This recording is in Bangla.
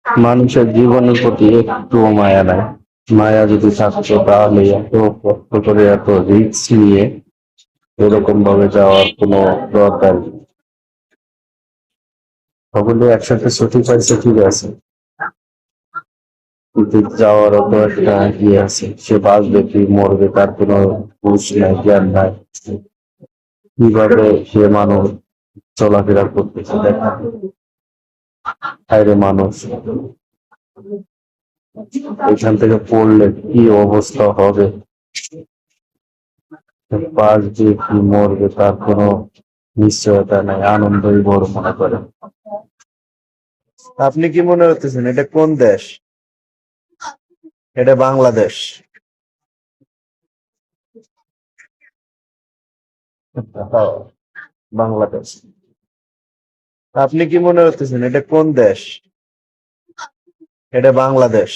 মানুষের জীবনের প্রতি একটু মায়া নাই। মায়া যদি থাকতো তাহলে এত কষ্ট করে এত রিস্ক নিয়ে এরকম ভাবে যাওয়ার কোনো দরকার নেই। সকলে একসাথে ছুটি পাইছে ঠিক আছে, কিন্তু যাওয়ারও তো একটা ইয়ে আছে, সে বাঁচবে কি মরবে তার কোনো হুঁশ নাই, জ্ঞান নাই। কিভাবে সে মানুষ চলাফেরা করতেছে দেখা, বাইরে মানুষ এখান থেকে পড়লে কি অবস্থা হবে, বাঁচবে কি মরবে তার কোনো নিশ্চয়তা নাই, আনন্দই বড় মনে করে। আপনি কি মনে করতেছেন এটা কোন দেশ? এটা বাংলাদেশ। হ্যাঁ, বাংলাদেশ। আপনি কি মনে করতেছেন এটা কোন দেশ? এটা বাংলাদেশ।